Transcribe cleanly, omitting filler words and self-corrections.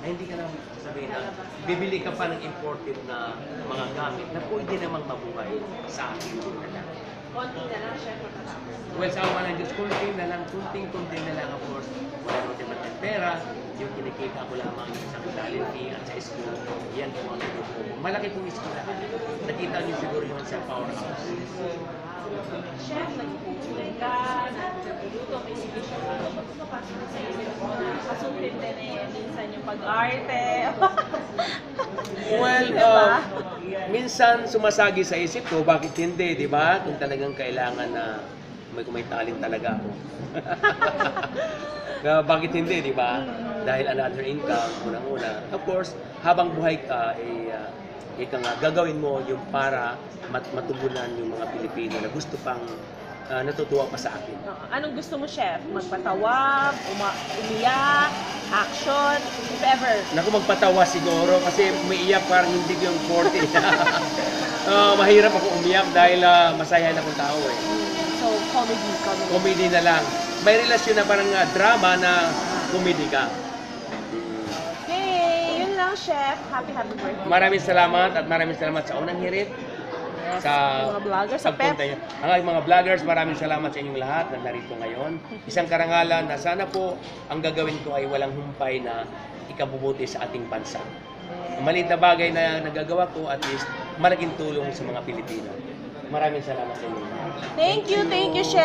na hindi ka namin sasabihin na bibili ka pa ng imported na mga gamit na pwede namang mabuhay sa akin. Konti na lang, chef, matatapos. Well, sa awa ng Diyos, kunting na lang, kunting na lang, of course, wala naman din natin pera, yung kinikita ko lamang sa hospitality at sa school, yan po ang naging po. Malaki pong school na. Nakita niyo siguro yun sa powerhouse. Chef, nag-cooking ka, nagluluto, may sibisyon ka. Ba't kapasok sa isip mo na kasutin din minsan yung pag-arte? Well, Diba? minsan sumasagi sa isip ko, bakit hindi, di ba? Kung talagang kailangan na may talent talaga ako. Kaya bakit hindi, di ba? Dahil another income, unang-una. Of course, habang buhay ka, ika nga, gagawin mo yung para matugunan yung mga Pilipino na gusto pang natutuwa pa sa akin. Anong gusto mo, chef? Magpatawag, umiyak, action, if ever? Naku, magpatawa siguro kasi umiiyak parang hindi ko yung 40. Mahirap ako umiyak dahil masaya na akong tao eh. So, comedy. Comedy na lang. May relasyon na parang drama na comedy ka. Okay, yun lang, chef. Happy birthday. Maraming salamat at maraming salamat sa unang hirit. Yes, Sa mga vloggers, sa Pep. pagpunta niyo. Ang aking mga vloggers, maraming salamat sa inyong lahat na narito ngayon. Isang karangalan na sana po ang gagawin ko ay walang humpay na ikabubuti sa ating bansa. Ang maliit na bagay na nagagawa ko, at least malaking tulong sa mga Pilipino. Maraming salamat sa inyo. Thank you, chef.